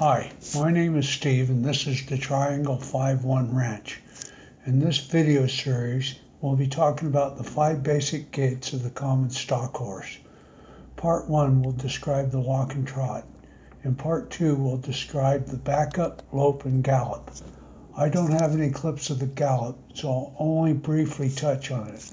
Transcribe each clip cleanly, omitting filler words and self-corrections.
Hi, my name is Steve and this is the Triangle 5-1 Ranch. In this video series, we'll be talking about the 5 basic gaits of the common stock horse. Part 1 will describe the walk and trot, and Part 2 will describe the backup, lope, and gallop. I don't have any clips of the gallop, so I'll only briefly touch on it.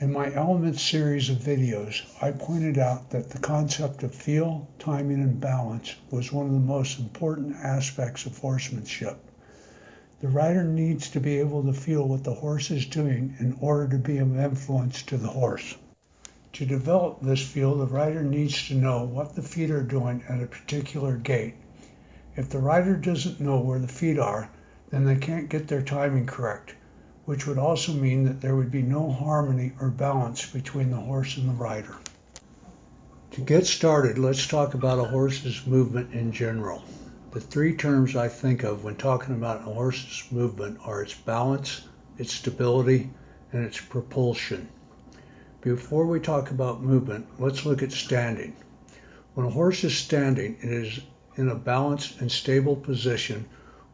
In my Elements series of videos, I pointed out that the concept of feel, timing, and balance was one of the most important aspects of horsemanship. The rider needs to be able to feel what the horse is doing in order to be of influence to the horse. To develop this feel, the rider needs to know what the feet are doing at a particular gait. If the rider doesn't know where the feet are, then they can't get their timing correct, which would also mean that there would be no harmony or balance between the horse and the rider. To get started, let's talk about a horse's movement in general. The 3 terms I think of when talking about a horse's movement are its balance, its stability, and its propulsion. Before we talk about movement, let's look at standing. When a horse is standing, it is in a balanced and stable position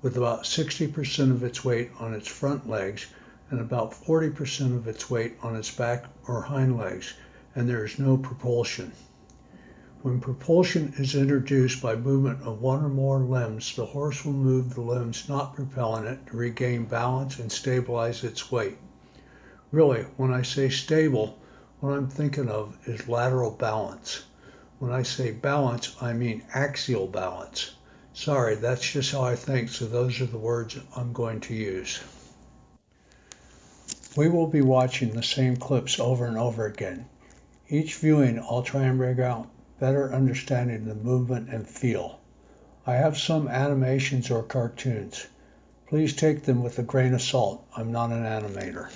with about 60% of its weight on its front legs and about 40% of its weight on its back or hind legs, and there is no propulsion. When propulsion is introduced by movement of one or more limbs, the horse will move the limbs not propelling it to regain balance and stabilize its weight. Really, when I say stable, what I'm thinking of is lateral balance. When I say balance, I mean axial balance. Sorry, that's just how I think, so those are the words I'm going to use. We will be watching the same clips over and over again. Each viewing, I'll try and bring out better understanding of the movement and feel. I have some animations or cartoons. Please take them with a grain of salt. I'm not an animator.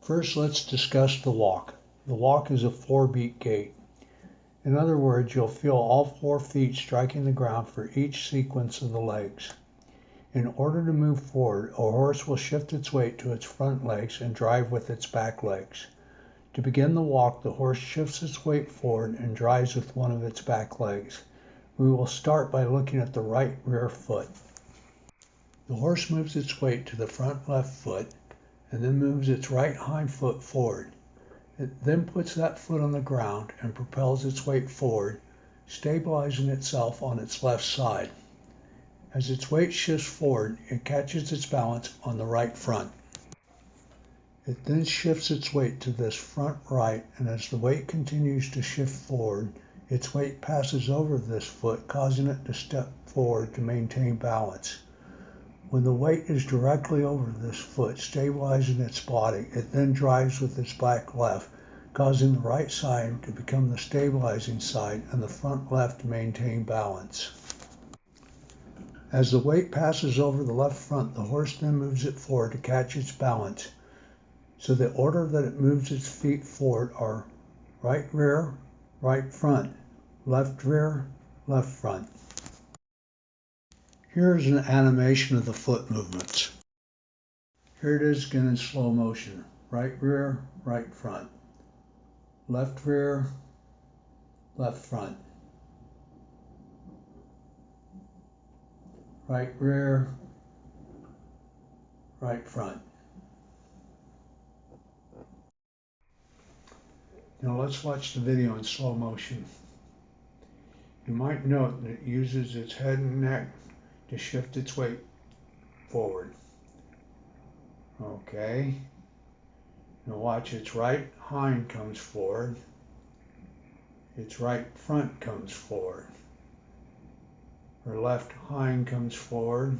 First, let's discuss the walk. The walk is a 4-beat gait. In other words, you'll feel all 4 feet striking the ground for each sequence of the legs. In order to move forward, a horse will shift its weight to its front legs and drive with its back legs. To begin the walk, the horse shifts its weight forward and drives with one of its back legs. We will start by looking at the right rear foot. The horse moves its weight to the front left foot and then moves its right hind foot forward. It then puts that foot on the ground and propels its weight forward, stabilizing itself on its left side. As its weight shifts forward, it catches its balance on the right front. It then shifts its weight to this front right, and as the weight continues to shift forward, its weight passes over this foot, causing it to step forward to maintain balance. When the weight is directly over this foot, stabilizing its body, it then drives with its back left, causing the right side to become the stabilizing side and the front left to maintain balance. As the weight passes over the left front, the horse then moves it forward to catch its balance. So the order that it moves its feet forward are right rear, right front, left rear, left front. Here's an animation of the foot movements. Here it is again in slow motion. Right rear, right front. Left rear, left front. Right rear, right front. Now let's watch the video in slow motion. You might note that it uses its head and neck to shift its weight forward. Okay. Now watch, its right hind comes forward. Its right front comes forward. Her left hind comes forward.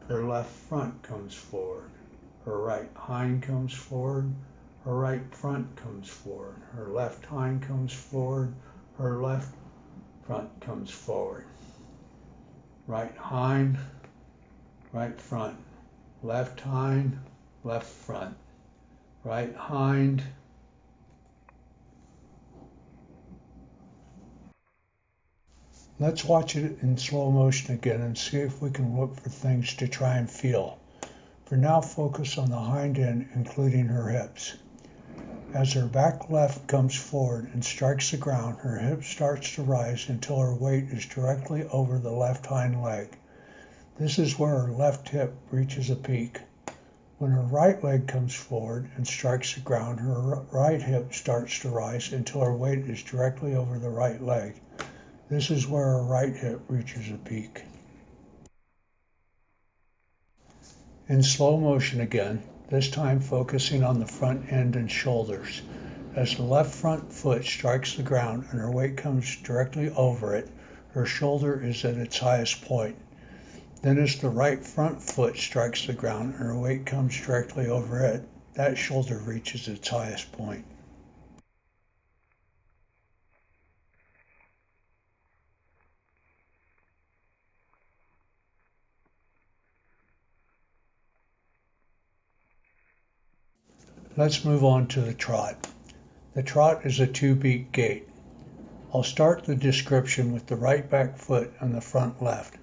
Her left front comes forward. Her right hind comes forward. Her right front comes forward. Her left hind comes forward. Her left front comes forward. Right hind, right front. Left hind, left front. Right hind. Let's watch it in slow motion again and see if we can look for things to try and feel. For now, focus on the hind end, including her hips. As her back left comes forward and strikes the ground, her hip starts to rise until her weight is directly over the left hind leg. This is where her left hip reaches a peak. When her right leg comes forward and strikes the ground, her right hip starts to rise until her weight is directly over the right leg. This is where her right hip reaches a peak. In slow motion again, this time focusing on the front end and shoulders. As the left front foot strikes the ground and her weight comes directly over it, her shoulder is at its highest point. Then as the right front foot strikes the ground and her weight comes directly over it, that shoulder reaches its highest point. Let's move on to the trot. The trot is a 2-beat gait. I'll start the description with the right back foot and the front left.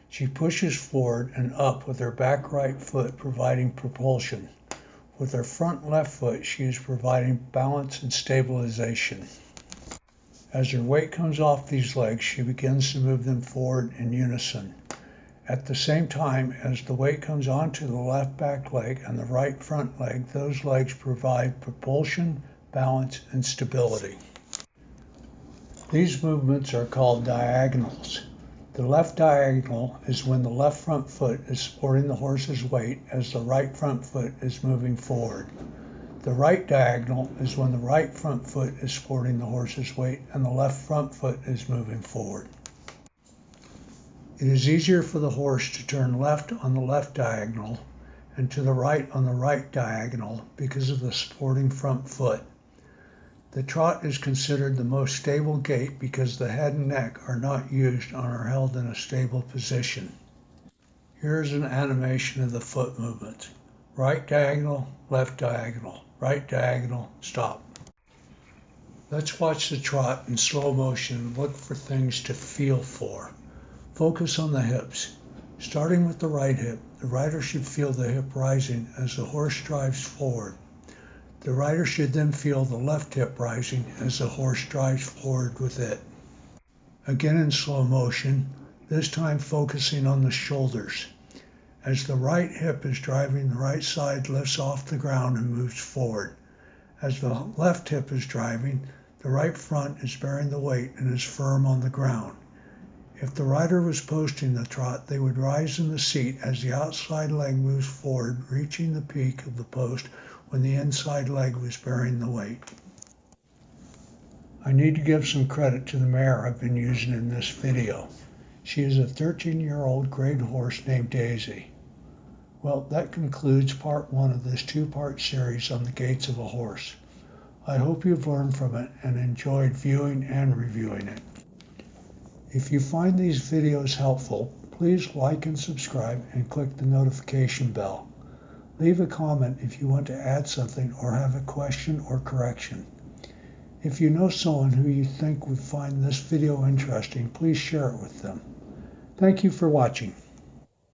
She pushes forward and up with her back right foot providing propulsion. With her front left foot, she is providing balance and stabilization. As her weight comes off these legs, she begins to move them forward in unison. At the same time, as the weight comes onto the left back leg and the right front leg, those legs provide propulsion, balance, and stability. These movements are called diagonals. The left diagonal is when the left front foot is supporting the horse's weight as the right front foot is moving forward. The right diagonal is when the right front foot is supporting the horse's weight and the left front foot is moving forward. It is easier for the horse to turn left on the left diagonal and to the right on the right diagonal because of the supporting front foot. The trot is considered the most stable gait because the head and neck are not used and are held in a stable position. Here is an animation of the foot movement. Right diagonal, right diagonal, stop. Let's watch the trot in slow motion and look for things to feel for. Focus on the hips. Starting with the right hip, the rider should feel the hip rising as the horse drives forward. The rider should then feel the left hip rising as the horse drives forward with it. Again in slow motion, this time focusing on the shoulders. As the right hip is driving, the right side lifts off the ground and moves forward. As the left hip is driving, the right front is bearing the weight and is firm on the ground. If the rider was posting the trot, they would rise in the seat as the outside leg moves forward, reaching the peak of the post when the inside leg was bearing the weight. I need to give some credit to the mare I've been using in this video. She is a 13-year-old grade horse named Daisy. Well, that concludes part 1 of this 2-part series on the gaits of a horse. I hope you've learned from it and enjoyed viewing and reviewing it. If you find these videos helpful, please like and subscribe and click the notification bell. Leave a comment if you want to add something or have a question or correction. If you know someone who you think would find this video interesting, please share it with them. Thank you for watching.